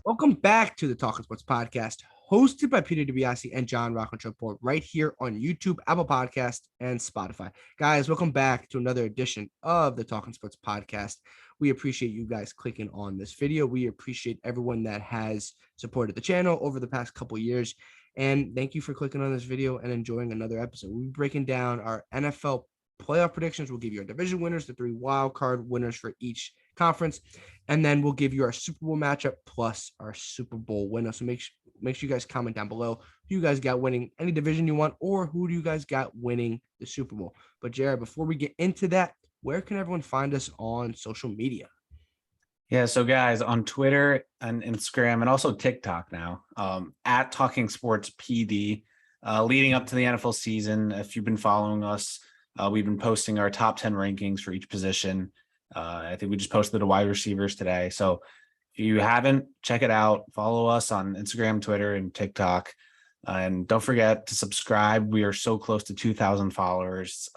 Welcome back to the Talking Sports Podcast, hosted by Peter DiBiasi and John Rocco Trumpbour, right here on YouTube, Apple Podcast, and Spotify. Guys, welcome back to another edition of the Talking Sports Podcast. We appreciate you guys clicking on this video. We appreciate everyone that has supported the channel over the past couple years. And thank you for clicking on this video and enjoying another episode. We'll be breaking down our NFL playoff predictions. We'll give you our division winners, the 3 wild card winners for each conference, and then we'll give you our Super Bowl matchup plus our Super Bowl winner. So make sure you guys comment down below who you guys got winning any division you want, or who do you guys got winning the Super Bowl. But Jared, before we get into that, where can everyone find us on social media? Yeah, so guys, on Twitter and Instagram and also TikTok now, at Talking Sports PD, leading up to the NFL season. If you've been following us, we've been posting our top 10 rankings for each position. I think we just posted the wide receivers today. So if you haven't, check it out. Follow us on Instagram, Twitter, and TikTok. And don't forget to subscribe. We are so close to 2,000 followers.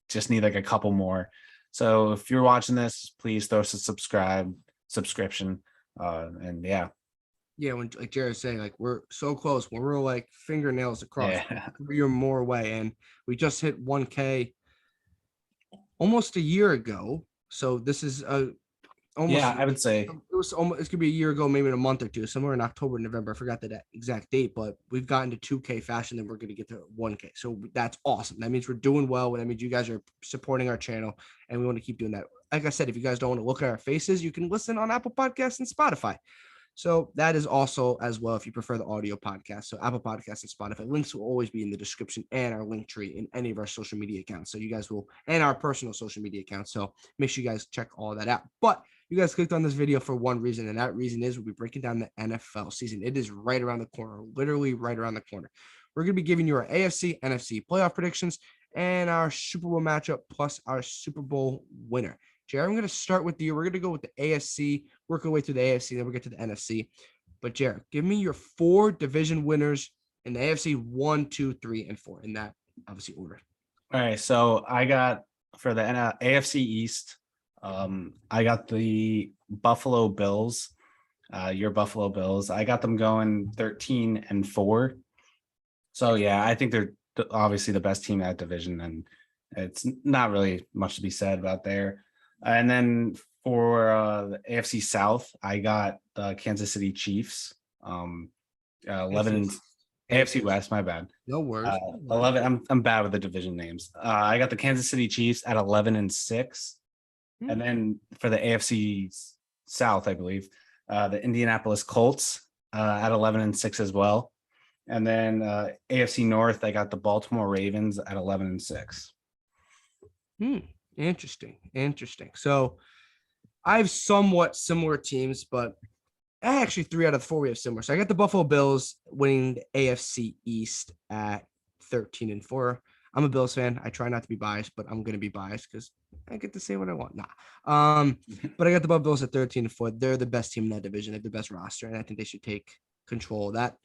Just need like a couple more. So if you're watching this, please throw us a subscription. And yeah. Yeah, when like Jared's saying, like we're so close, when we're like fingernails across, we're more away. And we just hit 1K almost a year ago. So this is almost, I would say it's gonna be a year ago, maybe in a month or two, somewhere in October, November. I forgot that exact date, but we've gotten to 2K faster than we're gonna get to 1K. So that's awesome. That means we're doing well. That means you guys are supporting our channel, and we want to keep doing that. Like I said, if you guys don't want to look at our faces, you can listen on Apple Podcasts and Spotify. So that is also as well if you prefer the audio podcast. So Apple Podcasts and Spotify links will always be in the description and our link tree in any of our social media accounts. So you guys will, and our personal social media accounts. So make sure you guys check all that out. But you guys clicked on this video for one reason, and that reason is we'll be breaking down the NFL season. It is right around the corner, literally right around the corner. We're going to be giving you our AFC, NFC playoff predictions and our Super Bowl matchup plus our Super Bowl winner. Jared, I'm going to start with you. We're going to go with the AFC, work our way through the AFC, then we'll get to the NFC. But Jared, give me your 4 division winners in the AFC 1, 2, 3, and 4 in that obviously order. All right, so I got for the AFC East, I got the Buffalo Bills, your Buffalo Bills. I got them going 13-4. So yeah, I think they're obviously the best team in that division, and it's not really much to be said about there. And then for the AFC South, I got the Kansas City Chiefs, 11 AFC West. My bad. No worries. 11. I'm bad with the division names. I got the Kansas City Chiefs at 11-6, and then for the AFC South, I believe the Indianapolis Colts at 11-6 as well, and then AFC North, I got the Baltimore Ravens at 11-6. Interesting. So I have somewhat similar teams, but actually 3 out of the 4 we have similar. So I got the Buffalo Bills winning the AFC East at 13-4. I'm a Bills fan. I try not to be biased, but I'm going to be biased because I get to say what I want. But I got the Buffalo Bills at 13-4. They're the best team in that division. They have the best roster, and I think they should take control of that.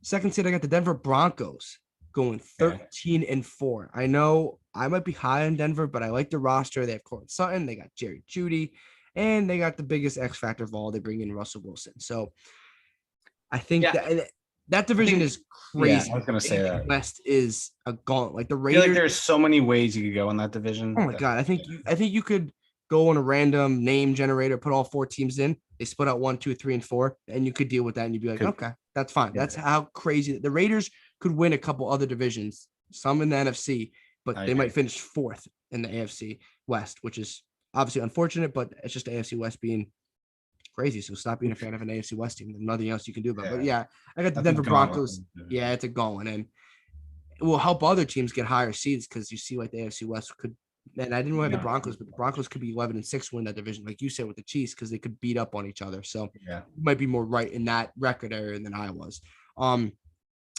Second seed, I got the Denver Broncos going 13-4. I know I might be high on Denver, but I like the roster. They have Courtland Sutton, they got Jerry Jeudy, and they got the biggest X factor of all. They bring in Russell Wilson. So I think that division is crazy. Yeah, I was gonna say that West is a gauntlet. Like the Raiders. I feel like there's so many ways you could go in that division. Oh my god! I think you could go on a random name generator, put all 4 teams in. They split out 1, 2, 3, and 4, and you could deal with that. And you'd be like, okay, that's fine. Yeah. That's how crazy the Raiders could win a couple other divisions, some in the NFC, but they might finish 4th in the AFC West, which is obviously unfortunate, but it's just the AFC West being crazy. So stop being a fan of an AFC West team. There's nothing else you can do about it. But yeah, I got the Denver Broncos. Yeah, it's a going, and it will help other teams get higher seeds because you see like the AFC West could. And I didn't really have the Broncos, but the Broncos could be 11-6 win that division, like you said, with the Chiefs, because they could beat up on each other. So you might be more right in that record area than I was. I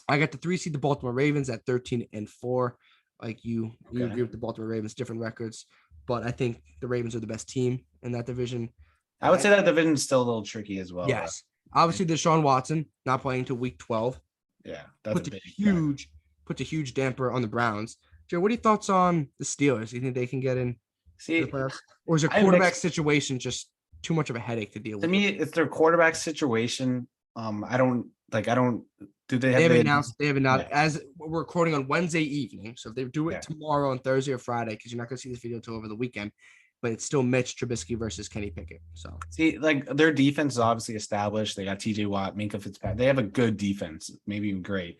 got the 3 seed, the Baltimore Ravens at 13-4. Like you agree with the Baltimore Ravens, different records, but I think the Ravens are the best team in that division. I would say that division is still a little tricky as well. Yes, obviously Deshaun Watson not playing until week 12. Yeah, that's puts a huge damper on the Browns. Joe, what are your thoughts on the Steelers? Do you think they can get in the playoffs? Or is their quarterback situation just too much of a headache to deal with. To me, it's their quarterback situation. I don't. Do they They have? have announced as we're recording on Wednesday evening. So if they do it tomorrow on Thursday or Friday, because you're not going to see this video until over the weekend, but it's still Mitch Trubisky versus Kenny Pickett. So see, like their defense is obviously established. They got TJ Watt, Minka Fitzpatrick. They have a good defense, maybe even great.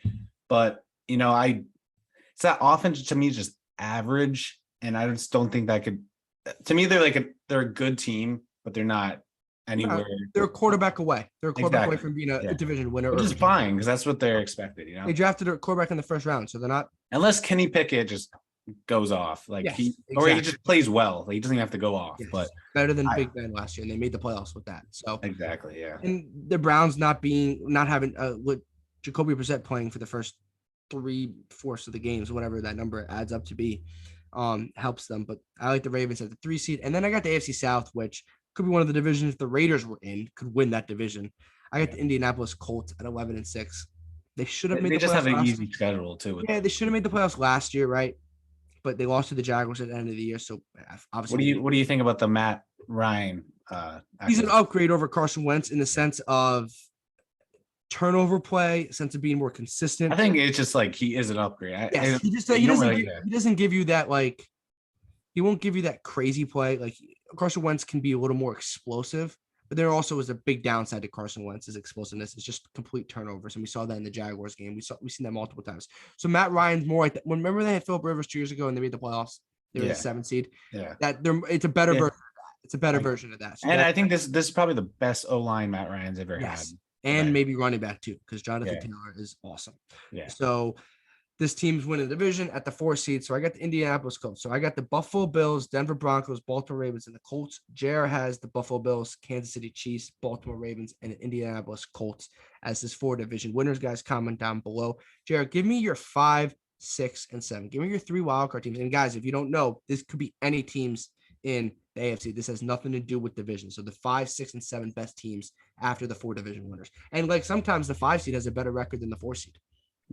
But it's that offense to me is just average, and I just don't think that could. To me, they're a good team, but they're not anywhere. They're a quarterback away. They're a quarterback away from being a division winner. Which is fine because that's what they're expected. They drafted a quarterback in the first round, so they're not. Unless Kenny Pickett just goes off, he just plays well. He doesn't even have to go off. But better than Big Ben last year, and they made the playoffs with that. So exactly, yeah. And the Browns not having with Jacoby Brissett playing for the first 3/4 of the games, whatever that number adds up to be, helps them. But I like the Ravens at the 3 seed, and then I got the AFC South, which could be one of the divisions the Raiders were in, could win that division. I got the Indianapolis Colts at 11-6. They should have made. They just have an easy schedule too. Yeah, they should have made the playoffs last year, right? But they lost to the Jaguars at the end of the year. So obviously, what do you think about the Matt Ryan? He's an upgrade over Carson Wentz in the sense of turnover play, sense of being more consistent. I think it's just he is an upgrade. He doesn't give you that he won't give you that crazy play. Carson Wentz can be a little more explosive, but there also is a big downside to Carson Wentz's explosiveness. It's just complete turnovers, and we saw that in the Jaguars game. We've seen that multiple times. So Matt Ryan's more like that. Remember they had Philip Rivers 2 years ago and they made the playoffs. They were the 7th seed. Yeah, it's a better version. It's a better version of that. So I think this is probably the best O-line Matt Ryan's ever had. And maybe running back too, because Jonathan Taylor is awesome. Yeah. So this team's winning the division at the 4 seed. So I got the Indianapolis Colts. So I got the Buffalo Bills, Denver Broncos, Baltimore Ravens, and the Colts. JR has the Buffalo Bills, Kansas City Chiefs, Baltimore Ravens, and the Indianapolis Colts as his 4 division winners. Guys, comment down below. JR, give me your 5, 6, and 7. Give me your 3 wildcard teams. And guys, if you don't know, this could be any teams in the AFC. This has nothing to do with division. So the 5, 6, and 7 best teams after the 4 division winners. And sometimes the 5 seed has a better record than the 4 seed.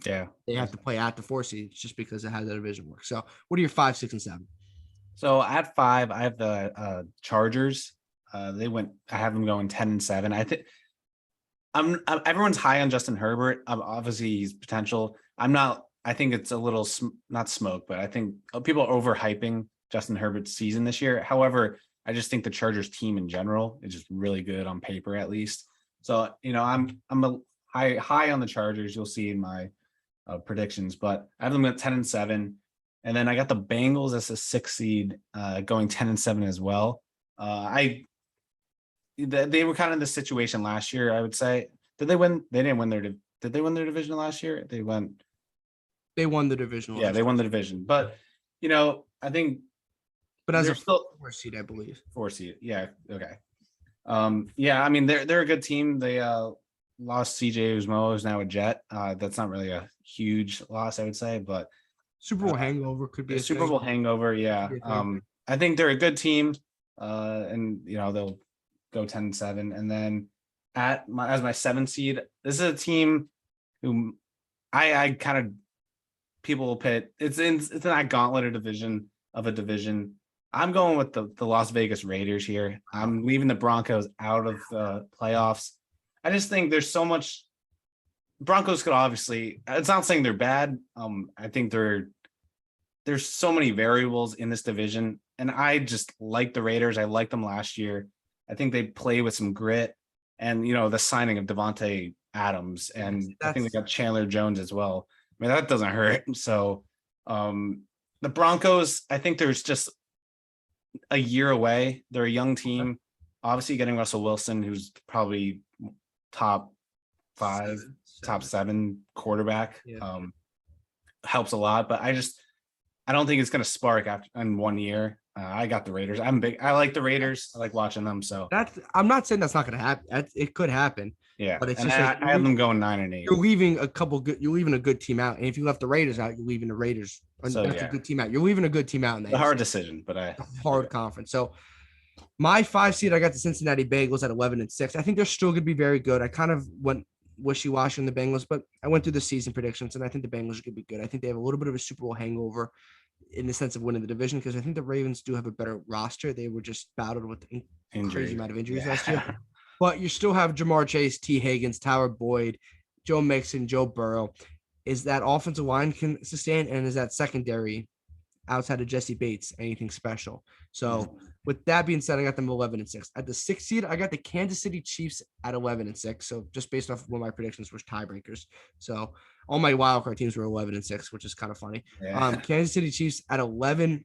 Yeah. They have to play at the 4 seed just because it has the division work. So what are your 5, 6, and 7? So at 5, I have the Chargers. I have them going 10-7. I think everyone's high on Justin Herbert. Obviously he's potential. I think it's a little not smoke, but I think people are overhyping Justin Herbert's season this year. However, I just think the Chargers team in general is just really good on paper, at least. So, I'm high on the Chargers. You'll see in my predictions, but I have them at 10-7. And then I got the Bengals as a 6 seed, going 10-7 as well. They were kind of in this situation last year, I would say. Did they win? They didn't win did they win their division last year? They won the division. Yeah, they won the division. But, I think. But as a 4 seed, I believe. 4 seed. Yeah. Okay. I mean, they're a good team. They lost CJ Uzmo, who's now a Jet. That's not really a huge loss, I would say, but Super Bowl hangover could be a Super Bowl hangover. Yeah. I think they're a good team. And they'll go 10-7. And then as my 7 seed, this is a team who I kind of people will pit. It's in that gauntlet of a division. I'm going with the Las Vegas Raiders here. I'm leaving the Broncos out of the playoffs. I just think there's so much. Broncos could obviously. It's not saying they're bad. I think there's so many variables in this division, and I just like the Raiders. I liked them last year. I think they play with some grit, and the signing of Devontae Adams, and I think they got Chandler Jones as well. I mean, that doesn't hurt. So, the Broncos, I think there's just a year away. They're a young team. Obviously, getting Russell Wilson, who's probably top 5, top 7 quarterback, helps a lot. But I don't think it's going to spark in 1 year. I got the Raiders. I like the Raiders. I like watching them. So I'm not saying that's not going to happen. It could happen. Yeah, but it's just I have them going 9-8. You're leaving a good team out, and if you left the Raiders out, you're leaving the Raiders. So, that's a good team out. You're leaving a good team out in the hard decision, but hard conference. So my 5 seed, I got the Cincinnati Bengals at 11-6. I think they're still going to be very good. I kind of went wishy-washy on the Bengals, but I went through the season predictions, and I think the Bengals are going to be good. I think they have a little bit of a Super Bowl hangover. in the sense of winning the division, because I think the Ravens do have a better roster. They were just battled with a crazy amount of injuries last year. But you still have Jamar Chase, T. Higgins, Tyler Boyd, Joe Mixon, Joe Burrow. Is that offensive line can sustain, and is that secondary outside of Jesse Bates anything special? So with that being said, I got them 11-6. At the 6th seed, I got the Kansas City Chiefs at 11-6. So just based off what my predictions were tiebreakers. So all my wildcard teams were 11-6, which is kind of funny. Kansas City Chiefs at 11-6.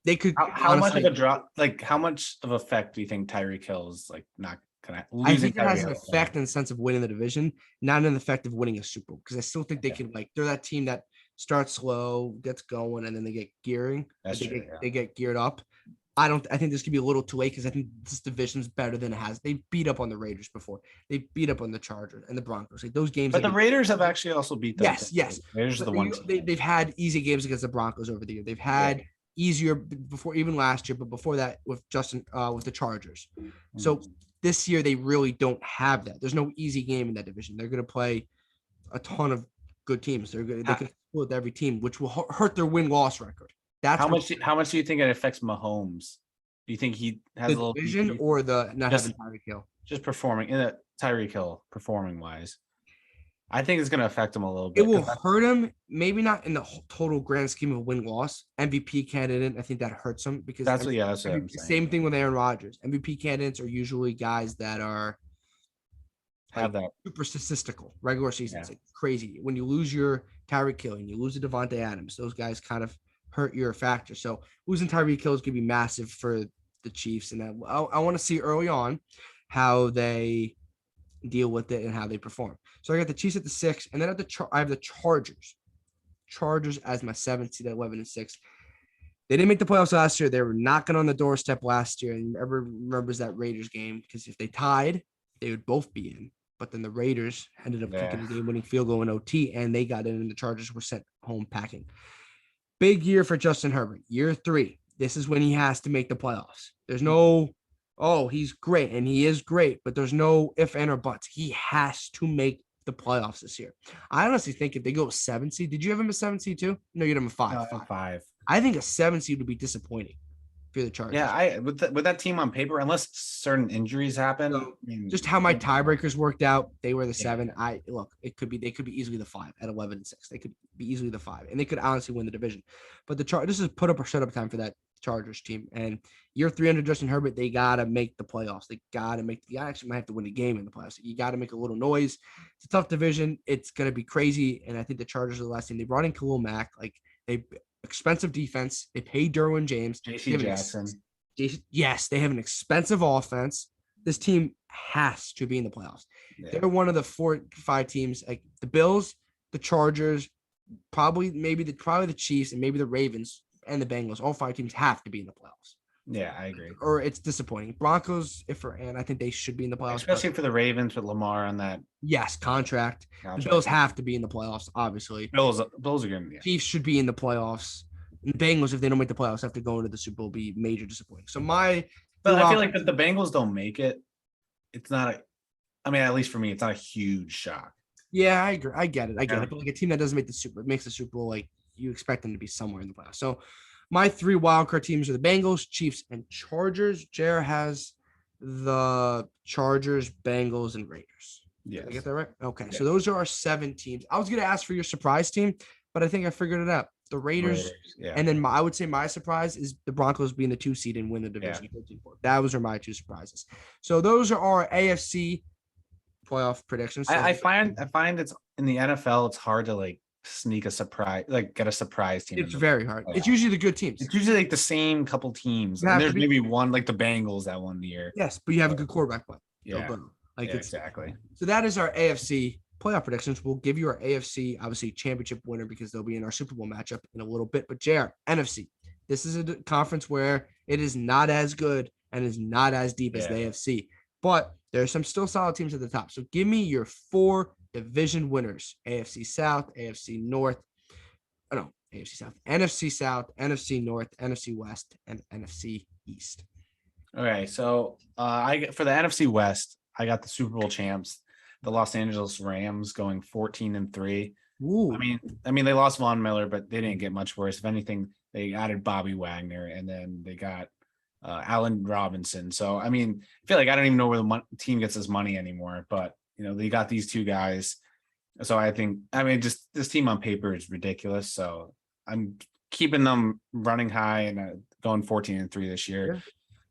They could how much of a drop, like how much of effect do you think Tyreek Hill is like not gonna I think it has an effect in the sense of winning the division, not in the effect of winning a Super Bowl, because I still think they can, like, they're that team that starts slow, gets going, and then they get gearing. They get geared up. I think this could be a little too late, because I think this division's better than it has. They beat up on the Raiders before. They beat up on the Chargers and the Broncos. Like those games. But the Raiders have actually also beat them. Yes. Raiders are the ones. They've had easy games against the Broncos over the year. They've had easier before, even last year, but before that with with the Chargers. So this year they really don't have that. There's no easy game in that division. They're going to play a ton of good teams. They can split every team, which will hurt their win-loss record. That's how much do you think it affects Mahomes? Do you think he has a little division or the not having Tyreek Hill? Just performing in a Tyreek Hill performing wise. I think it's going to affect him a little bit. It will hurt him, maybe not in the total grand scheme of win-loss. MVP candidate, I think that hurts him, because that's what I'm saying. Same thing with Aaron Rodgers. MVP candidates are usually guys that are have that super statistical regular season. It's like crazy. When you lose your Tyreek Hill and you lose a Devontae Adams, those guys kind of hurt your factor. So losing Tyreek Hill is going to be massive for the Chiefs, and I want to see early on how they deal with it and how they perform. So I got the Chiefs at the 6, and then at I have the Chargers as my 7th seed at 11-6. They didn't make the playoffs last year. They were knocking on the doorstep last year, and everyone remembers that Raiders game, because if they tied, they would both be in. But then the Raiders ended up kicking the game-winning field goal in OT, and they got in, and the Chargers were sent home packing. Big year for Justin Herbert. Year 3. This is when he has to make the playoffs. There's no, he's great, and he is great, but there's no if, and, or buts. He has to make the playoffs this year. I honestly think if they go 7 seed, did you have him a 7 seed too? No, you had him a 5. No, 5. I think a 7 seed would be disappointing for the Chargers. Yeah, with that team on paper, unless certain injuries happen. So, just how my tiebreakers worked out, they were the 7. They could be easily the 5 at 11-6. They could be easily the 5, and they could honestly win the division. But this is put up or shut up time for that Chargers team. And year 3 under Justin Herbert, they gotta make the playoffs. You actually might have to win a game in the playoffs. You gotta make a little noise. It's a tough division. It's gonna be crazy. And I think the Chargers are the last team. They brought in Khalil Mack. Like, they expensive defense. They paid Derwin James. JC Jackson. Yes, they have an expensive offense. This team has to be in the playoffs. Yeah. They're one of the 4-5 teams, like the Bills, the Chargers, probably the Chiefs, and maybe the Ravens and the Bengals. All 5 teams have to be in the playoffs. Yeah, I agree. Or it's disappointing. Broncos, and I think they should be in the playoffs. Especially for the Ravens with Lamar on that. Yes, contract. The Bills have to be in the playoffs, obviously. Bills are going to be. Chiefs should be in the playoffs. And the Bengals, if they don't make the playoffs, have to go into the Super Bowl, be major disappointing. So I feel like if the Bengals don't make it, it's not at least for me, it's not a huge shock. Yeah, I agree. I get it. But like a team that doesn't makes the Super Bowl, like you expect them to be somewhere in the playoffs. So my 3 wildcard teams are the Bengals, Chiefs, and Chargers. Jared has the Chargers, Bengals, and Raiders. Yeah. Did I get that right? Okay. Yeah. So those are our 7 teams. I was going to ask for your surprise team, but I think I figured it out. The Raiders. Yeah. And then I would say my surprise is the Broncos being the 2 seed and win the division. Yeah. Those are my 2 surprises. So those are our AFC playoff predictions. So I find it's in the NFL, it's hard to like sneak a surprise, like get a surprise team. It's very hard. It's usually the good teams. It's usually like the same couple teams. And there's maybe one like the Bengals that one year. Yes, but you have a good quarterback play. Yeah. Exactly. So that is our AFC playoff predictions. We'll give you our AFC, obviously, championship winner, because they'll be in our Super Bowl matchup in a little bit. But JR, NFC, this is a conference where it is not as good and is not as deep as the AFC. But there are some still solid teams at the top. So give me your 4 division winners: AFC South, AFC North. AFC South, NFC South, NFC North, NFC West, and NFC East. Okay, so for the NFC West, I got the Super Bowl champs, the Los Angeles Rams, going 14-3. Ooh. I mean, they lost Von Miller, but they didn't get much worse. If anything, they added Bobby Wagner, and then they got Allen Robinson. So, I mean, I feel like I don't even know where the team gets this money anymore. But they got these two guys. So just this team on paper is ridiculous. So I'm keeping them running high and going 14-3 this year. Yeah.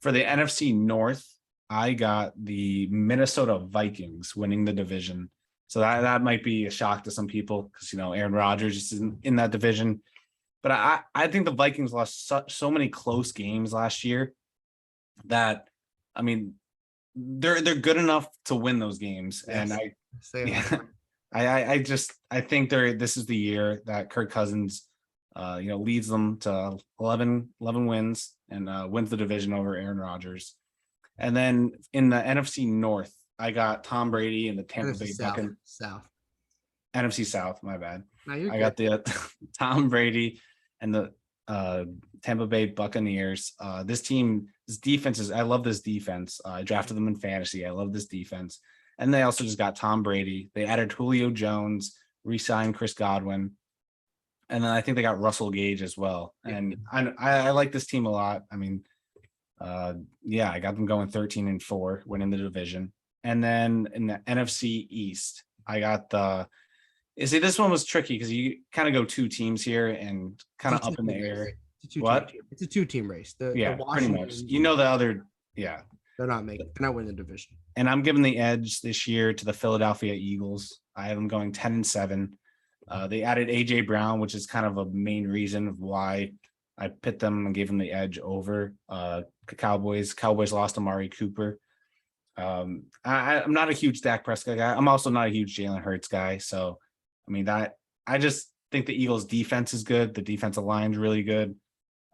For the NFC North, I got the Minnesota Vikings winning the division. So that might be a shock to some people because, Aaron Rodgers is in that division. But I think the Vikings lost so many close games last year that, I mean, they're good enough to win those games. Yes. And I think this is the year that Kirk Cousins, leads them to 11 wins and wins the division over Aaron Rodgers. And then in the NFC North, I got Tom Brady and the Tampa Bay Buccaneers. NFC South, my bad. I got the Tom Brady and the Tampa Bay Buccaneers. This defense I love this defense. I drafted them in fantasy. I love this defense. And they also just got Tom Brady. They added Julio Jones, re-signed Chris Godwin. And then I think they got Russell Gage as well. And I like this team a lot. I mean, I got them going 13-4, winning the division. And then in the NFC East, I got this one was tricky because you kind of go two teams here and kind of up in the air. It's a two-team race. The pretty much. The other, yeah. They're not winning the division. And I'm giving the edge this year to the Philadelphia Eagles. I have them going 10-7. They added AJ Brown, which is kind of a main reason of why I picked them and gave them the edge over Cowboys. Cowboys lost Amari Cooper. I'm not a huge Dak Prescott guy. I'm also not a huge Jalen Hurts guy. So, I mean, I just think the Eagles' defense is good. The defensive line's really good.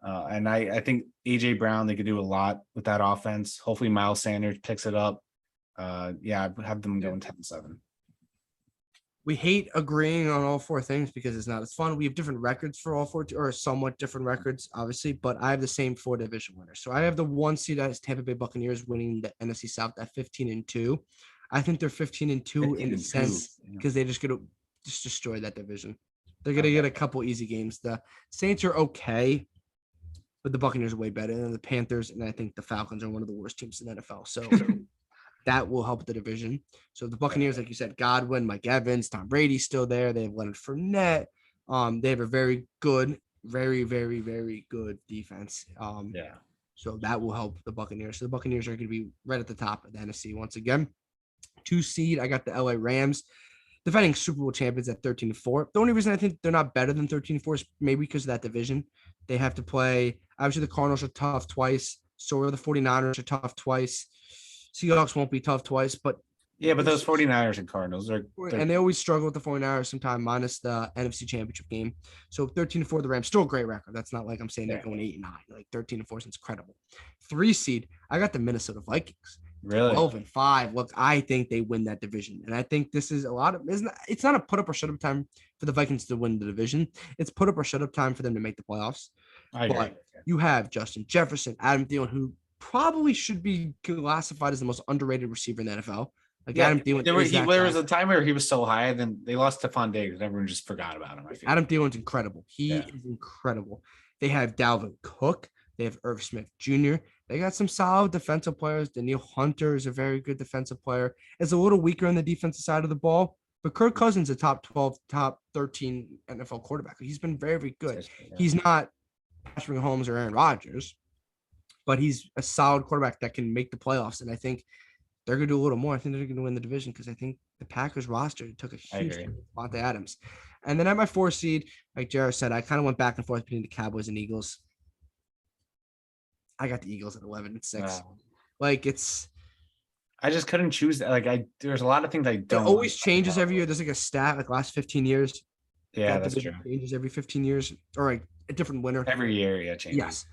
And I think AJ Brown, they could do a lot with that offense. Hopefully Miles Sanders picks it up. I have them going 10-7. We hate agreeing on all four things because it's not as fun. We have different records for all four, or somewhat different records, obviously, but I have the same 4 division winners. So I have the 1 seed as Tampa Bay Buccaneers winning the NFC South at 15-2. I think they're 15-2 in the sense because they just going to destroy that division. They're going to get a couple easy games. The Saints are okay, but the Buccaneers are way better than the Panthers, and I think the Falcons are one of the worst teams in the NFL. So that will help the division. So the Buccaneers, like you said, Godwin, Mike Evans, Tom Brady's still there. They have Leonard Fournette. They have a very good, very, very, very good defense. So that will help the Buccaneers. So the Buccaneers are going to be right at the top of the NFC once again. 2 seed, I got the LA Rams, defending Super Bowl champions at 13-4. The only reason I think they're not better than 13-4 is maybe because of that division. They have to play. Obviously, the Cardinals are tough twice. So are the 49ers are tough twice. Seahawks won't be tough twice, but those 49ers and Cardinals are, and they always struggle with the 49ers sometime, minus the NFC Championship game. So 13-4, the Rams, still a great record. That's not like I'm saying they're going 8-9. Like 13-4 is incredible. 3 seed, I got the Minnesota Vikings. Really? 12-5. Look, I think they win that division, and I think this is it's not a put up or shut up time for the Vikings to win the division. It's put up or shut up time for them to make the playoffs. I agree. But you have Justin Jefferson, Adam Thielen, who probably should be classified as the most underrated receiver in the NFL. Like Adam Thielen. There was a time where he was so high, then they lost Stephon Diggs, and everyone just forgot about him. I feel Adam Thielen's incredible. He is incredible. They have Dalvin Cook. They have Irv Smith Jr. They got some solid defensive players. Danielle Hunter is a very good defensive player. It's a little weaker on the defensive side of the ball, but Kirk Cousins is a top 12, top 13 NFL quarterback. He's been very, very good. He's not Patrick Mahomes or Aaron Rodgers, but he's a solid quarterback that can make the playoffs. And I think they're going to do a little more. I think they're going to win the division because I think the Packers roster took a huge hit with Devontae Adams. And then at my 4 seed, like Jared said, I kind of went back and forth between the Cowboys and Eagles. I got the Eagles at 11-6. Wow. Like I just couldn't choose that. Like there's a lot of things I don't. It always changes every year. There's like a stat like last 15 years. Yeah, that's true. Changes every 15 years, or like a different winner. Every year, yeah, changes. Yes.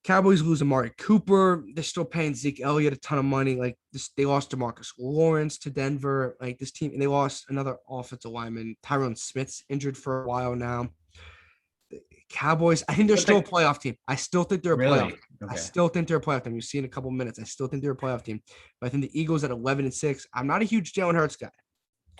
Cowboys lose Amari Cooper. They're still paying Zeke Elliott a ton of money. Like this, they lost DeMarcus Lawrence to Denver. Like this team, and they lost another offensive lineman. Tyron Smith's injured for a while now. The Cowboys, I think they're still a playoff team. I still think they're a playoff team. Okay. I still think they're a playoff team. You'll see in a couple minutes. I still think they're a playoff team. But I think the Eagles at 11-6. I'm not a huge Jalen Hurts guy.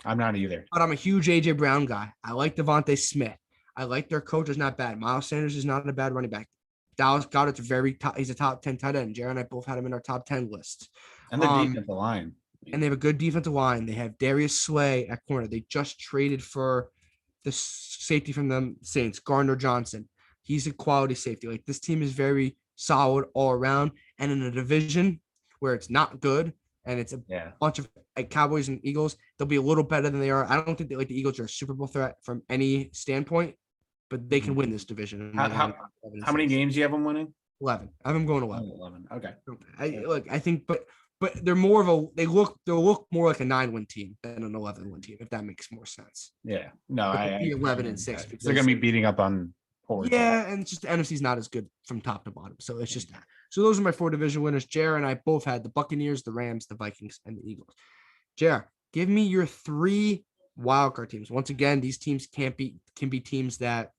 I'm not either. But I'm a huge AJ Brown guy. I like Devontae Smith. I like their coach is not bad. Miles Sanders is not a bad running back. Dallas Goedert's very top. He's a top 10 tight end. Jared and I both had him in our top 10 lists. And the defensive line. And they have a good defensive line. They have Darius Slay at corner. They just traded for the safety from the Saints, Gardner Johnson. He's a quality safety. Like, this team is very solid all around. And in a division where it's not good and it's a bunch of Cowboys and Eagles, they'll be a little better than they are. I don't think the Eagles are a Super Bowl threat from any standpoint, but they can win this division. How many games do you have them winning? 11. I have them going 11. 11. Okay. I think, but they're more of they'll look more like a 9-win team than an 11-win team, if that makes more sense. Yeah. No, I 11-6 because they're gonna be beating up on poor. Yeah, and it's just the NFC's not as good from top to bottom. So it's just that. So those are my 4 division winners. Jared and I both had the Buccaneers, the Rams, the Vikings, and the Eagles. Jared, give me your 3 wildcard teams. Once again, these teams can be teams that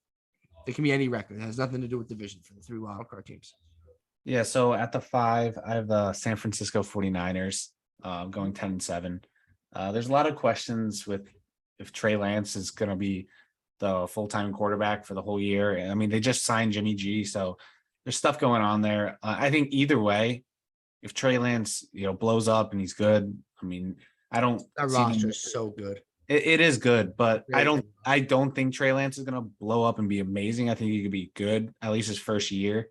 it can be any record. It has nothing to do with division for the 3 wildcard teams. Yeah, so at the 5, I have the San Francisco 49ers going 10-7. There's a lot of questions with if Trey Lance is going to be the full-time quarterback for the whole year. I mean, they just signed Jimmy G, so there's stuff going on there. I think either way, if Trey Lance, blows up and he's good, I mean, I don't. That roster is so good. It is good, but I don't think Trey Lance is going to blow up and be amazing. I think he could be good, at least his first year.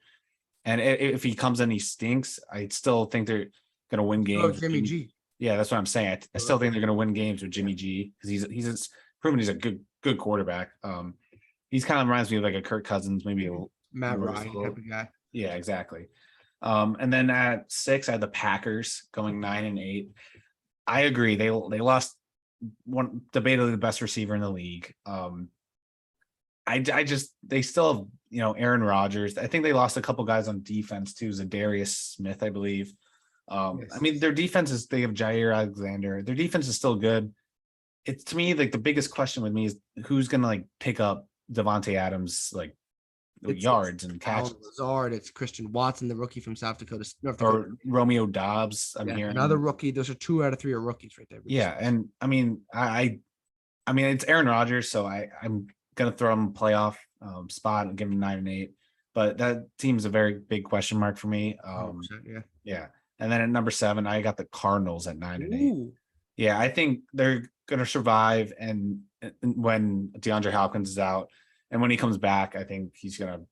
And if he comes in, he stinks, I still think they're going to win games. Jimmy G. Yeah, that's what I'm saying. I still think they're going to win games with Jimmy G because he's proven he's a good quarterback. He's kind of reminds me of like a Kirk Cousins, maybe a Matt Ryan type of guy. Yeah, exactly. And then at 6, I had the Packers going 9-8. I agree. They lost one debatably the best receiver in the league. They still have, Aaron Rodgers. I think they lost a couple guys on defense too. Zadarius Smith, I believe. Yes. I mean, their defense they have Jair Alexander. Their defense is still good. It's, to me, like the biggest question with me is who's going to like pick up Devontae Adams, like yards and catches. Lazard, it's Christian Watson, the rookie from North Dakota. Or Romeo Dobbs. I'm hearing another rookie. Those are 2 out of 3 are rookies right there. Yeah, and I mean, I mean, it's Aaron Rodgers, so I'm gonna throw him a playoff spot and give him 9-8. But that team's a very big question mark for me. Yeah. And then at number 7, I got the Cardinals at 9-8. Yeah, I think they're gonna survive, and when DeAndre Hopkins is out. And when he comes back, I think he's going to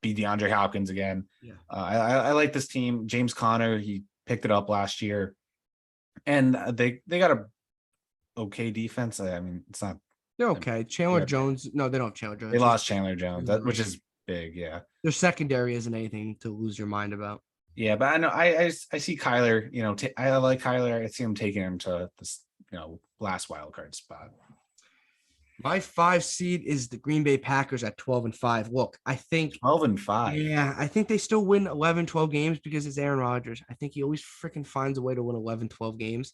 be DeAndre Hopkins again. Yeah. I like this team. James Conner, he picked it up last year. And they got a okay defense. I mean, it's not. They're okay. Chandler Jones. No, they don't have Chandler Jones. They lost Chandler Jones, which is big, yeah. Their secondary isn't anything to lose your mind about. Yeah, but I know I see Kyler, I like Kyler. I see him taking him to this, last wild card spot. My 5 seed is the Green Bay Packers at 12-5. Look, I think 12-5. Yeah, I think they still win 11, 12 games because it's Aaron Rodgers. I think he always freaking finds a way to win 11, 12 games.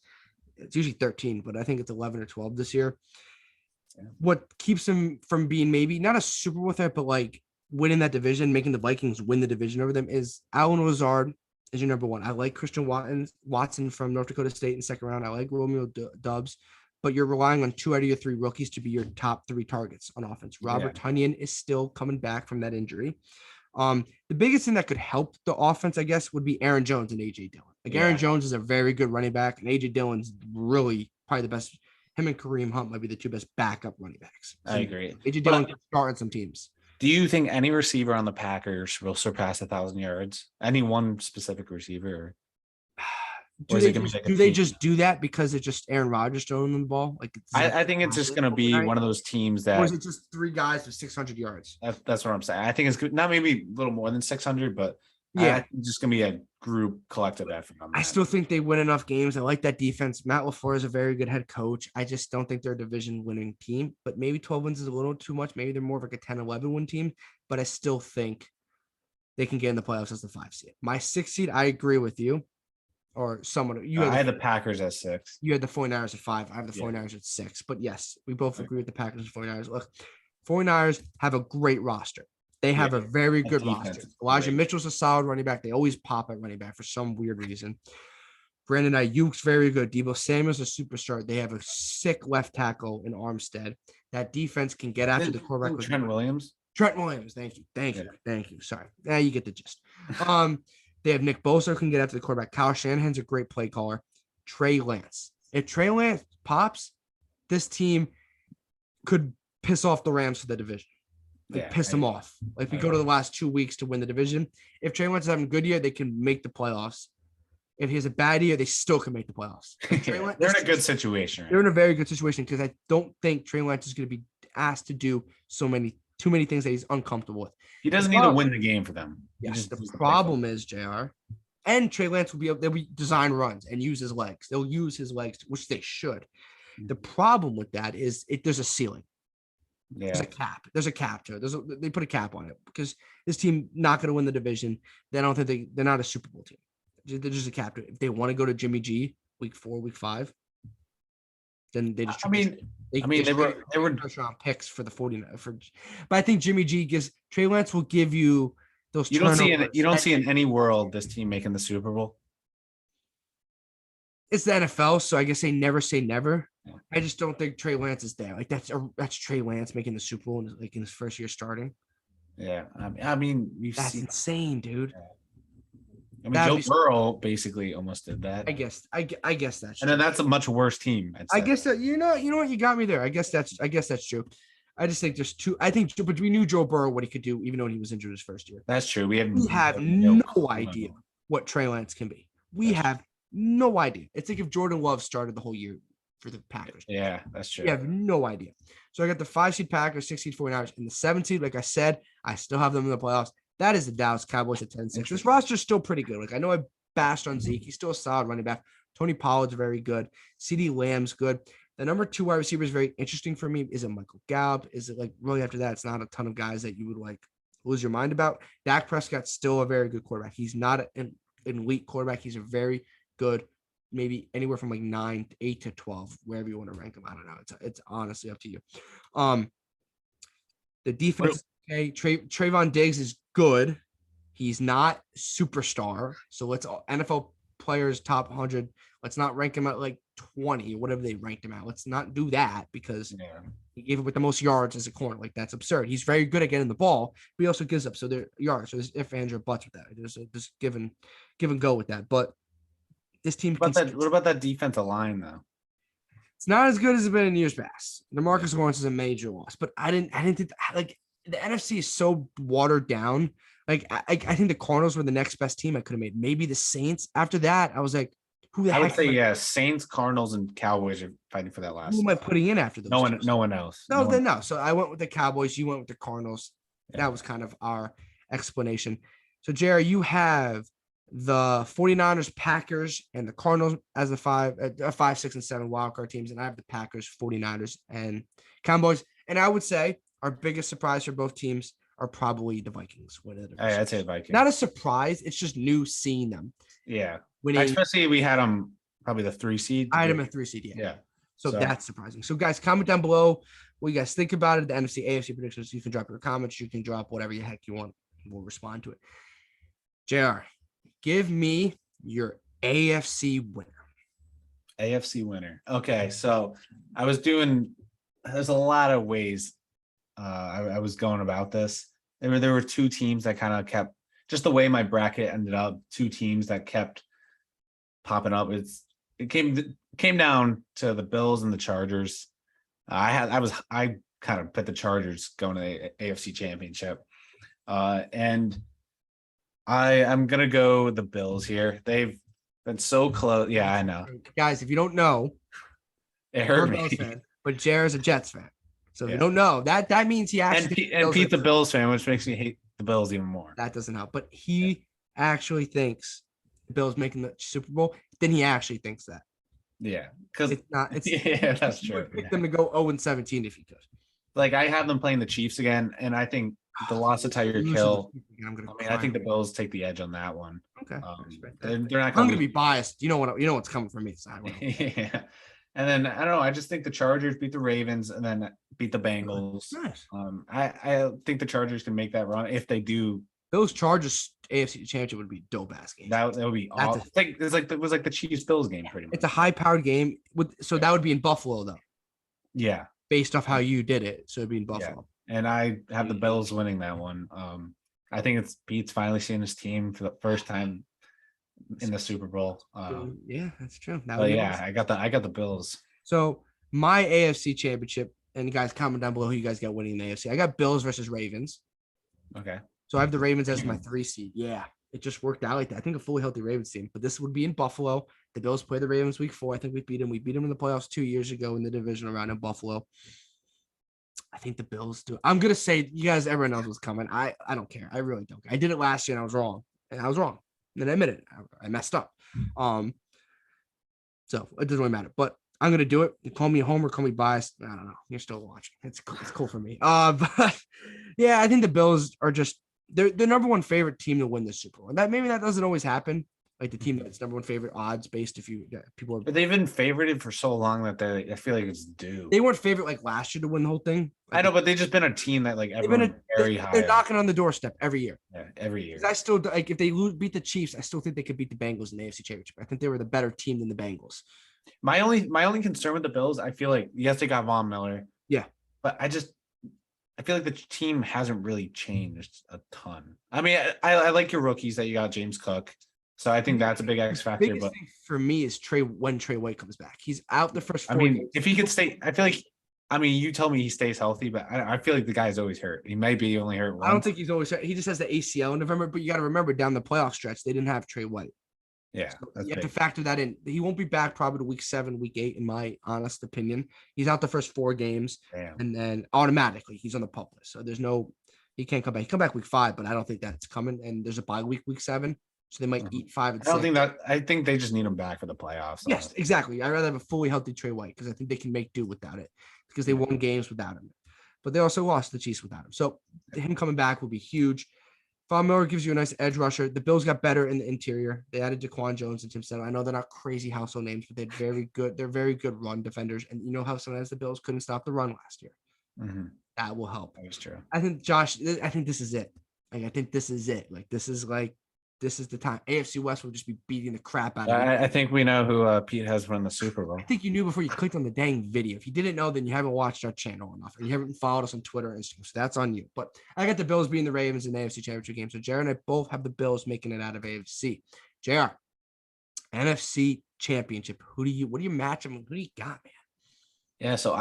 It's usually 13, but I think it's 11 or 12 this year. Yeah. What keeps him from being maybe not a Super Bowl threat, but like winning that division, making the Vikings win the division over them is Allen Lazard is your number 1. I like Christian Watson from North Dakota State in the second round. I like Romeo Doubs. But you're relying on 2 out of your 3 rookies to be your top 3 targets on offense. Robert Tonyan is still coming back from that injury. The biggest thing that could help the offense, I guess, would be Aaron Jones and A.J. Dillon. Aaron Jones is a very good running back, and A.J. Dillon's really probably the best. Him and Kareem Hunt might be the 2 best backup running backs. So I agree. A.J. Dillon can start on some teams. Do you think any receiver on the Packers will surpass 1,000 yards? Any one specific receiver? Do they just do that because it's just Aaron Rodgers throwing them the ball? Like I think it's just going to be one of those teams that. Or is it just 3 guys with 600 yards? That's what I'm saying. I think it's not maybe a little more than 600, but it's just going to be a group collective effort. I still think they win enough games. I like that defense. Matt LaFleur is a very good head coach. I just don't think they're a division winning team, but maybe 12 wins is a little too much. Maybe they're more of like a 10-11 win team, but I still think they can get in the playoffs as the 5 seed. My 6 seed, I agree with you. Or someone I had the Packers at 6. You had the 49ers at 5. I have the 49ers at 6. But yes, we both agree with the Packers and 49ers. Look, 49ers have a great roster. They have a very good roster. Elijah Mitchell's a solid running back. They always pop at running back for some weird reason. Brandon Ayuk's very good. Debo Samuel's a superstar. They have a sick left tackle in Armstead. That defense can get after the quarterback. Trent Williams. Trent Williams. Thank you. Sorry. Now you get the gist. They have Nick Bosa who can get after the quarterback. Kyle Shanahan's a great play caller. Trey Lance. If Trey Lance pops, this team could piss off the Rams for the division. Piss them off. Like we go to the last 2 weeks to win the division. If Trey Lance is having a good year, they can make the playoffs. If he has a bad year, they still can make the playoffs. They're in a good situation. They're in a very good situation because I don't think Trey Lance is going to be asked to do too many things that he's uncomfortable with. He doesn't need to win the game for them. Yes, the problem is, JR, and Trey Lance they'll be design runs and use his legs. They'll use his legs, which they should. The problem with that is there's a ceiling. Yeah. There's a cap. There's a cap to it. They put a cap on it because this team not going to win the division. They don't think they're not a Super Bowl team. They're just a cap to it. If they want to go to Jimmy G week 4, week 5, then they just. They were pressure on picks for the 49ers. But I think Jimmy G gives Trey Lance will give you those. You don't see in any world this team making the Super Bowl. It's the NFL, so I guess they never say never. Yeah. I just don't think Trey Lance is there. Like that's Trey Lance making the Super Bowl in his first year starting. Yeah, I mean, that's insane, dude. Yeah. I mean, Joe Burrow basically almost did that. I guess that's true. And then that's a much worse team. I guess that you know what, you got me there. I guess that's true. I just think there's two. But we knew Joe Burrow what he could do, even though he was injured his first year. That's true. We have no idea what Trey Lance can be. We have no idea. It's like if Jordan Love started the whole year for the Packers. Yeah, that's true. We have no idea. So I got the 5 seed Packers, 6 seed 49ers, and the 7 seed. Like I said, I still have them in the playoffs. That is the Dallas Cowboys at 10-6. This roster is still pretty good. Like I know I bashed on Zeke. He's still a solid running back. Tony Pollard's very good. CeeDee Lamb's good. The number 2 wide receiver is very interesting for me. Is it Michael Gallup? Is it like really after that? It's not a ton of guys that you would like lose your mind about. Dak Prescott's still a very good quarterback. He's not an elite quarterback. He's a very good, maybe anywhere from like 8 to 12, wherever you want to rank him. I don't know. It's honestly up to you. The defense. Okay, Trayvon Diggs is good. He's not superstar. So let's NFL players top 100. Let's not rank him at like 20, whatever they ranked him at. Let's not do that because he gave up with the most yards as a corner. Like that's absurd. He's very good at getting the ball, but he also gives up. So they're yards. So there's if, ands, or buts with that. There's just give and go with that. But this team. What about that defensive line though? It's not as good as it's been in years past. DeMarcus Lawrence is a major loss, but I didn't think like. The NFC is so watered down. Like I think the Cardinals were the next best team I could have made. Maybe the Saints. After that, I was like, who the heck? I would say Saints, Cardinals, and Cowboys are fighting for that last. Who am I putting in after those? No one else. No. So I went with the Cowboys. You went with the Cardinals. Yeah. That was kind of our explanation. So Jerry, you have the 49ers, Packers, and the Cardinals as the 5, 6, and 7 wildcard teams, and I have the Packers, 49ers, and Cowboys. And I would say our biggest surprise for both teams are probably the Vikings. I'd say the Vikings. Not a surprise. It's just new seeing them. Yeah. Especially we had them probably the 3 seed. I had them at 3 seed. Yeah. Yeah. So that's surprising. So guys, comment down below what you guys think about it. The NFC, AFC predictions. You can drop your comments. You can drop whatever the heck you want. We'll respond to it. JR, give me your AFC winner. AFC winner. Okay. So there's a lot of ways I was going about this. There were 2 teams that kind of kept just the way my bracket ended up. 2 teams that kept popping up. It came down to the Bills and the Chargers. I kind of put the Chargers going to the AFC Championship, and I'm gonna go with the Bills here. They've been so close. Yeah, I know, guys. If you don't know, it hurt me. Fan, but Jared's a Jets fan. So if you don't know, that means he actually and Pete's a Bills fan, which makes me hate the Bills even more. That doesn't help. But he actually thinks the Bills making the Super Bowl. Then he actually thinks that. Yeah, because it's not. It's that's true. Pick them to go 0-17 if you could. Like I have them playing the Chiefs again, and I think the loss of Tyreek Hill. I think the Bills take the edge on that one. Okay, they're not. I'm gonna be biased. You know what's coming from me. So yeah. And then I don't know. I just think the Chargers beat the Ravens and then beat the Bengals. Nice. I think the Chargers can make that run if they do Bills Chargers AFC Championship would be dope ass game. That would be awesome. It was like the Chiefs Bills game pretty much. It's a high powered game so that would be in Buffalo though. Yeah. Based off how you did it. So it'd be in Buffalo. Yeah. And I have the Bills winning that one. I think it's Pete's finally seeing his team for the first time in the Super Bowl. Yeah, that's true. I got the Bills. So my AFC Championship, and you guys comment down below who you guys got winning in the AFC. I got Bills versus Ravens. Okay. So I have the Ravens as my 3 seed. Yeah, it just worked out like that. I think a fully healthy Ravens team, but this would be in Buffalo. The Bills play the Ravens week 4. I think we beat them. We beat them in the playoffs 2 years ago in the divisional round in Buffalo. I think the Bills do. I'm gonna say you guys. Everyone knows what's coming. I don't care. I really don't care. I did it last year and I was wrong. And then I admit it. I messed up. So it doesn't really matter. But I'm gonna do it. You call me a homer, call me biased. I don't know. You're still watching. It's cool for me. But yeah, I think the Bills are just they're the number one favorite team to win the Super Bowl. And that doesn't always happen. Like the team that's number one favorite odds based people are. But they've been favorited for so long that I feel like it's due. They weren't favorite like last year to win the whole thing. Like, I know, but they've just been a team that like everyone very high. They're knocking on the doorstep every year. Yeah, every year. I still like if they beat the Chiefs, I still think they could beat the Bengals in the AFC Championship. I think they were the better team than the Bengals. My only concern with the Bills, I feel like yes, they got Von Miller. Yeah, but I feel like the team hasn't really changed a ton. I mean, I like your rookies that you got, James Cook. So I think that's a big X factor. Biggest thing for me is when Trey White comes back. He's out the first 4 games. If he could stay, I feel like. I mean, you tell me he stays healthy, but I feel like the guy's always hurt. He might be only hurt once. I don't think he's always hurt. He just has the ACL in November. But you got to remember, down the playoff stretch, they didn't have Trey White. Yeah, so you have to factor that in. He won't be back probably to week 7, week 8, in my honest opinion. He's out the first 4 games, and then automatically he's on the pup list. So he can't come back. He come back week 5, but I don't think that's coming. And there's a bye week 7. So they might eat 5 and 6. I think they just need him back for the playoffs. Yes, exactly. I'd rather have a fully healthy Trey White because I think they can make do without it because they won games without him. But they also lost the Chiefs without him. So him coming back will be huge. Von Miller gives you a nice edge rusher. The Bills got better in the interior. They added Jaquan Jones and Tim Settle. I know they're not crazy household names, but they're very good run defenders. And you know how sometimes the Bills couldn't stop the run last year. Mm-hmm. That will help. That's true. I think this is it. Like I think this is it. This is the time. AFC West will just be beating the crap out of it. I think we know who Pete has won the Super Bowl. I think you knew before you clicked on the dang video. If you didn't know, then you haven't watched our channel enough, or you haven't followed us on Twitter or Instagram. So that's on you. But I got the Bills beating the Ravens in the AFC Championship game. So Jared and I both have the Bills making it out of AFC. JR, NFC Championship. What do you match them? Who do you got, man? Yeah, so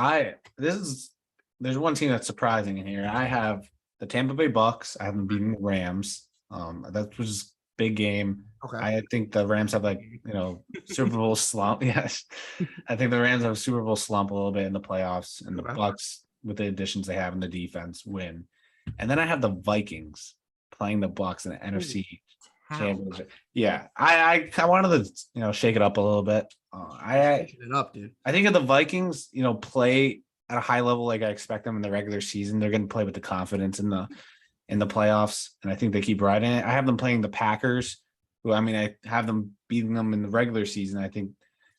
there's one team that's surprising in here. I have the Tampa Bay Bucks. I have them beating the Rams. That was big game. Okay. I think the Rams have Super Bowl slump. Yes. I think the Rams have a Super Bowl slump a little bit in the playoffs, and the Bucks, with the additions they have in the defense, win. And then I have the Vikings playing the Bucks in the NFC Championship. Yeah. I wanted to, shake it up a little bit. Shaking it up, dude. I think if the Vikings, play at a high level like I expect them in the regular season, they're going to play with the confidence in the playoffs, and I think they keep riding it. I have them playing the Packers, who I have them beating them in the regular season. I think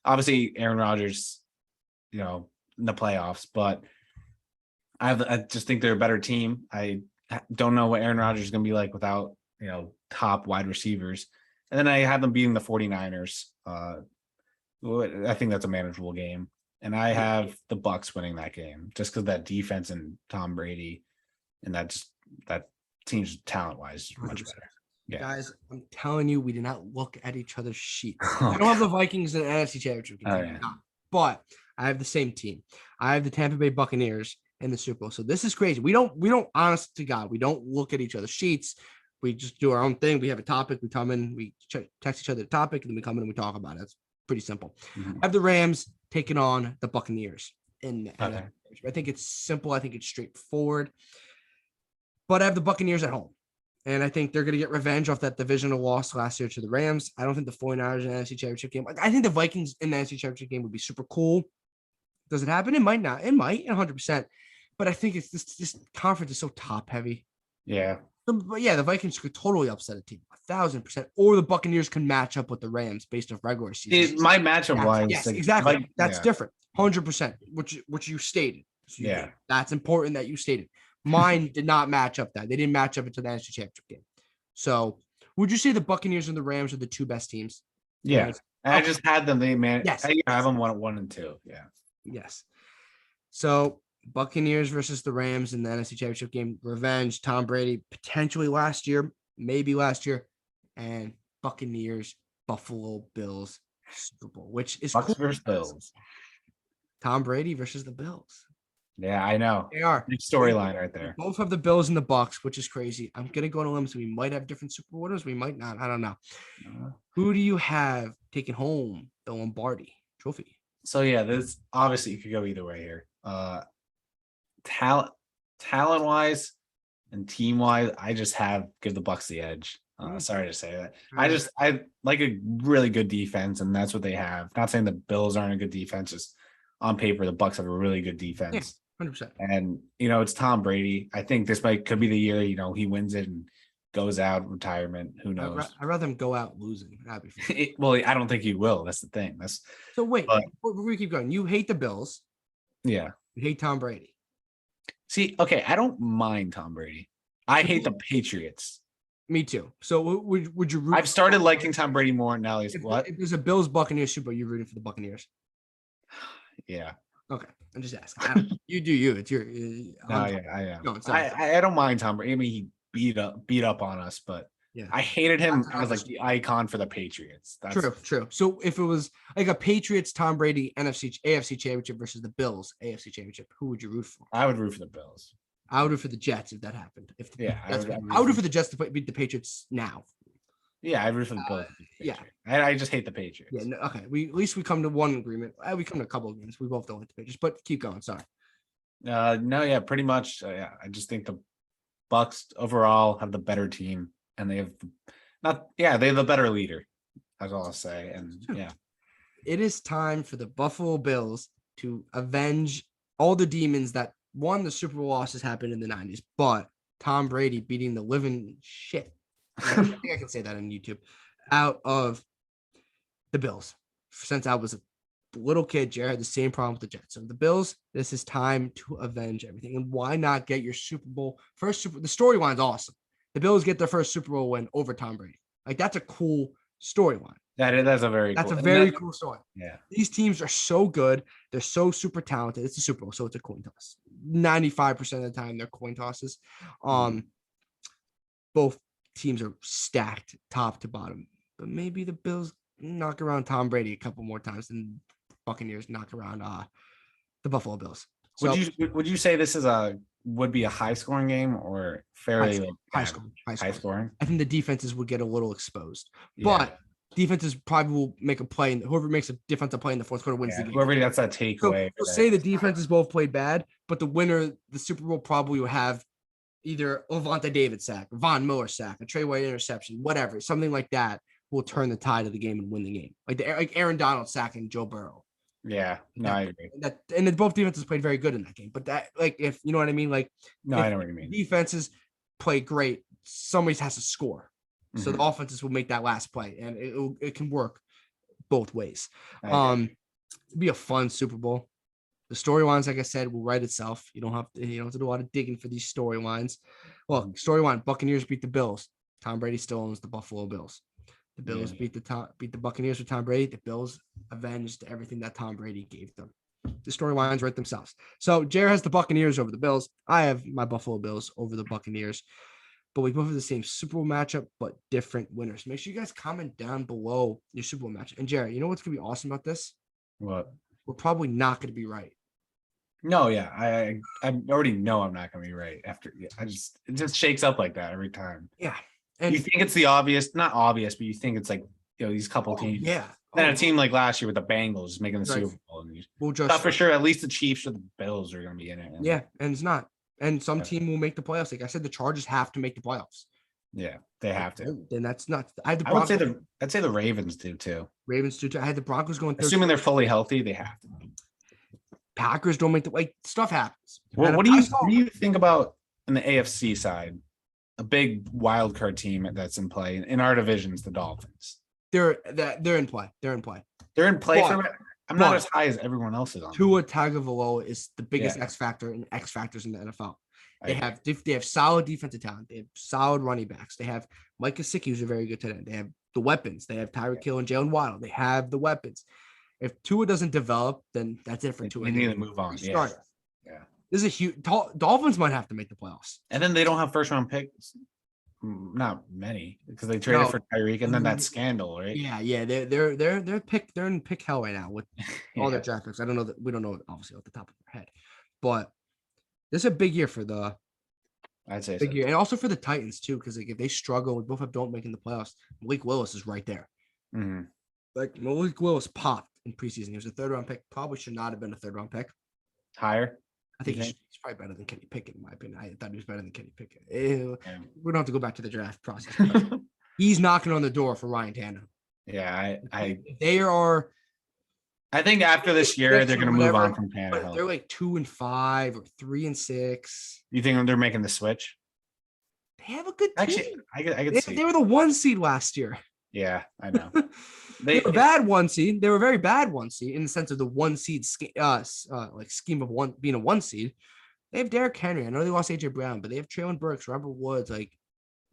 obviously Aaron Rodgers, in the playoffs, but I just think they're a better team. I don't know what Aaron Rodgers is going to be like without, top wide receivers. And then I have them beating the 49ers. I think that's a manageable game. And I have the Bucks winning that game just because that defense and Tom Brady, and that team's talent-wise much better. Yeah. Guys, I'm telling you, we did not look at each other's sheets. I don't have the Vikings in the NFC Championship. But I have the same team. I have the Tampa Bay Buccaneers in the Super Bowl. So this is crazy. We don't honest to God, we don't look at each other's sheets. We just do our own thing. We have a topic. We come in, we text each other the topic, and then we come in and we talk about it. It's pretty simple. Mm-hmm. I have the Rams taking on the Buccaneers in the okay. I think it's simple. I think it's straightforward. But I have the Buccaneers at home. And I think they're going to get revenge off that divisional loss last year to the Rams. I don't think the 49ers in the NFC Championship game. I think the Vikings in the NFC Championship game would be super cool. Does it happen? It might not. It might, 100%. But I think it's this conference is so top heavy. Yeah. But yeah, the Vikings could totally upset a team, 1,000%. Or the Buccaneers can match up with the Rams based off regular season. My matchup wise, yes, exactly. That's different, 100%. Which you stated. So that's important that you stated. Mine did not match up that. They didn't match up into the NFC Championship game. So would you say the Buccaneers and the Rams are the two best teams? Yeah. And I just had them. Yes. I have them 1 and 2. Yeah. Yes. So Buccaneers versus the Rams in the NFC Championship game. Revenge. Tom Brady potentially maybe last year, and Buccaneers, Buffalo Bills Super Bowl, which is Bucks cool. versus Bills. Tom Brady versus the Bills. Yeah, I know. They are. Big storyline right there. We both have the Bills and the Bucks, which is crazy. I'm gonna go on a limb, so we might have different Super Bowl winners. We might not. I don't know. Who do you have taking home the Lombardi Trophy? So yeah, this obviously you could go either way here. Talent wise and team wise, I just give the Bucks the edge. Sorry to say that. I like a really good defense, and that's what they have. Not saying the Bills aren't a good defense, just on paper, the Bucks have a really good defense. Yeah, 100%. And it's Tom Brady. I think this could be the year, he wins it and goes out retirement. Who knows? I'd rather him go out losing. Well, I don't think he will. That's the thing. So wait, before we keep going, you hate the Bills. Yeah. You hate Tom Brady. See, okay, I don't mind Tom Brady. I hate the Patriots. Me too. So would you root? I've started liking Tom Brady more now. If there's a Bills Buccaneers Super Bowl, you're rooting for the Buccaneers. Yeah. Okay. I'm just asking. You do you. It's your. I am. No, I don't mind Tom Brady. I mean, he beat up on us, but yeah, I hated him as like the icon for the Patriots. That's true. So if it was like a Patriots Tom Brady AFC Championship versus the Bills AFC Championship, who would you root for? I would root for the Bills. I would root for the Jets if that happened. I would root for the Jets to beat the Patriots now. Yeah, I root for the Bills. Yeah, I just hate the Patriots. Yeah, no, okay. At least we come to one agreement. We come to a couple of agreements. We both don't like the Patriots, but keep going. Sorry. No, yeah, pretty much. Yeah, I just think the Bucks overall have the better team, and they have they have the better leader. That's all I'll say. And yeah, it is time for the Buffalo Bills to avenge all the demons that won the Super Bowl losses happened in the 90s, but Tom Brady beating the living shit. I think I can say that on YouTube. Out of the Bills. Since I was a little kid, Jared had the same problem with the Jets. So the Bills, this is time to avenge everything. And why not get your Super Bowl the storyline's awesome. The Bills get their first Super Bowl win over Tom Brady. Like, that's a cool storyline. That's a very cool story. Yeah. These teams are so good. They're so super talented. It's a Super Bowl, so it's a coin toss. 95% of the time they're coin tosses. Both teams are stacked top to bottom. But maybe the Bills knock around Tom Brady a couple more times than Buccaneers knock around the Buffalo Bills. So, would you say this would be a high scoring game or fairly high scoring? I think the defenses would get a little exposed, but defenses probably will make a play, and whoever makes a defensive play in the fourth quarter wins the game. Whoever gets that takeaway. So we'll say the defenses both played bad, but the winner, the Super Bowl, probably will have either Levante David sack, Von Miller sack, a Trey White interception, whatever, something like that will turn the tide of the game and win the game. Like Aaron Donald sacking Joe Burrow. Yeah, I agree. And then both defenses played very good in that game. But that, like, if you know what I mean, like, I know what you mean. Defenses play great. Somebody has to score, so the offenses will make that last play, and it can work both ways. It'd be a fun Super Bowl. The storylines, like I said, will write itself. You don't have to do a lot of digging for these storylines. Well, storyline: Buccaneers beat the Bills. Tom Brady still owns the Buffalo Bills. The Bills beat the Buccaneers with Tom Brady. The Bills avenged everything that Tom Brady gave them. The storylines write themselves. So Jared has the Buccaneers over the Bills. I have my Buffalo Bills over the Buccaneers. But we both have the same Super Bowl matchup, but different winners. Make sure you guys comment down below your Super Bowl matchup. And Jared, you know what's going to be awesome about this? What? We're probably not going to be right. No, yeah. I already know I'm not going to be right after. It just shakes up like that every time. Yeah. And you think it's the obvious, not obvious, but you think it's like, these couple teams. Yeah. Then a team like last year with the Bengals making the Super Bowl. Not for sure. At least the Chiefs or the Bills are going to be in it. Yeah, and it's not. And some team will make the playoffs. Like I said, the Chargers have to make the playoffs. Yeah, they have to. Then that's nuts. I'd say the Ravens do too. Ravens do too. I had the Broncos going. Assuming they're fully healthy, they have to. Packers don't make stuff happens. Well, what do you think about in the AFC side? A big wild card team that's in play in our divisions, the Dolphins. They're in play. They're in play. I'm not as high as everyone else is on. Tua Tagovailoa is the biggest X factor in X factors in the NFL. They have solid defensive talent. They have solid running backs. They have Mike Gesicki, who's a very good tight end. They have the weapons. They have Tyreek Hill and Jalen Waddle. They have the weapons. If Tua doesn't develop, then that's it for Tua. They need to move on. Yeah. This is a huge. Dolphins might have to make the playoffs. And then they don't have first round picks. Not many, because they traded for Tyreek and then that scandal, right? Yeah. They're in pick hell right now with all their draft picks. I don't know that we don't know obviously off the top of our head, but this is a big year for the. I'd say big year, and also for the Titans too, because like if they struggle, we both have don't make in the playoffs. Malik Willis is right there. Mm-hmm. Like Malik Willis popped in preseason. He was a 3rd round pick. Probably should not have been a 3rd round pick. Higher. I think he's probably better than Kenny Pickett, in my opinion. I thought he was better than Kenny Pickett. We don't have to go back to the draft process. He's knocking on the door for Ryan Tannehill. Yeah, they are. I think after this year, they're going to move on from Tannehill. They're like 2-5 or 3-6. You think they're making the switch? They have a good team. Actually, I could see. They were the 1 seed last year. Yeah, I know. They were a bad 1 seed. They were a very bad 1 seed in the sense of the 1 seed scheme of one being a 1 seed. They have Derrick Henry. I know they lost AJ Brown, but they have Traylon Burks, Robert Woods. Like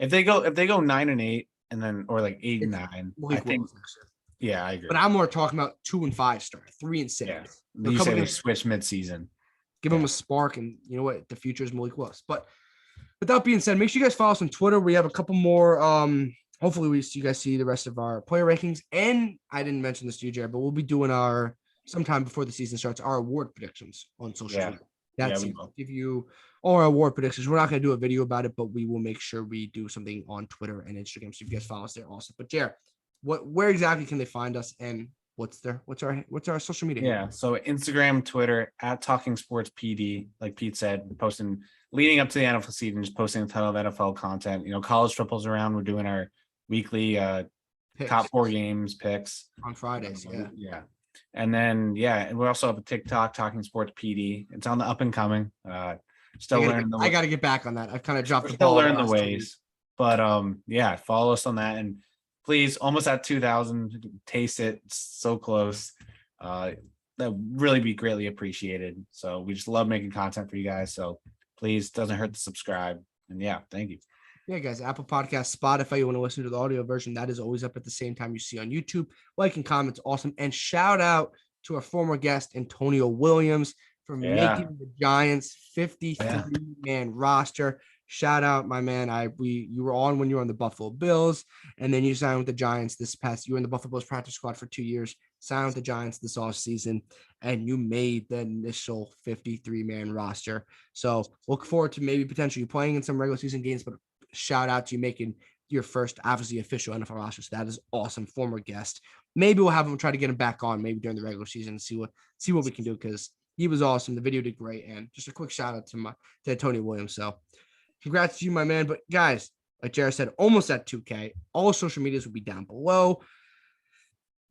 if they go 9-8 and then or like 8-9, I think. Yeah, I agree. But I'm more talking about 2-5 start, 3-6. Yeah, you say they switch midseason. Give them a spark, and you know what? The future is Malik Willis. But with that being said, make sure you guys follow us on Twitter. We have a couple more. Hopefully, you guys see the rest of our player rankings. And I didn't mention this to you, Jared, but we'll be doing sometime before the season starts, our award predictions on social media. That's give you all our award predictions. We're not going to do a video about it, but we will make sure we do something on Twitter and Instagram. So if you guys follow us there also. But Jared, where exactly can they find us, and what's our social media? Yeah, so Instagram, Twitter at Talking Sports PD, like Pete said, posting leading up to the NFL season, just posting a ton of NFL content. You know, college football's around. We're doing our weekly top 4 games picks on Fridays. Yeah. And then and we also have a TikTok, Talking Sports PD. It's on the up and coming. Still learning. I got to get back on that. I've kind of dropped the ball. Still learning the ways, but follow us on that, and please, almost at 2,000. Taste it. It's so close. That would really be greatly appreciated. So we just love making content for you guys. So please, doesn't hurt to subscribe. And thank you. Yeah, guys, Apple Podcasts, Spotify, you want to listen to the audio version, that is always up at the same time you see on YouTube. Like and comments, awesome. And shout out to our former guest, Antonio Williams, for making the Giants 53-man roster. Shout out, my man. You were on when you were on the Buffalo Bills, and then you signed with the Giants you were in the Buffalo Bills practice squad for 2 years, signed with the Giants this offseason, and you made the initial 53-man roster. So look forward to maybe potentially playing in some regular season games, but shout out to you making your first, obviously, official NFL roster. So that is awesome. Former guest. Maybe we'll have him try to get him back on maybe during the regular season and see what we can do, because he was awesome. The video did great. And just a quick shout out to Tony Williams. So congrats to you, my man. But guys, like Jared said, almost at 2K. All social medias will be down below.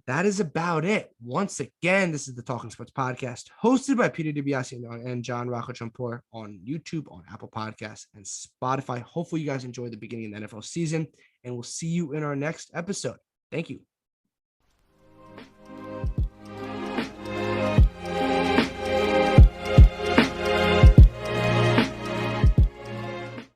That is about it. Once again, this is the Talking Sports Podcast, hosted by Peter DiBiasi and John Rocco Trumpbour on YouTube, on Apple Podcasts, and Spotify. Hopefully you guys enjoyed the beginning of the NFL season, and we'll see you in our next episode. Thank you.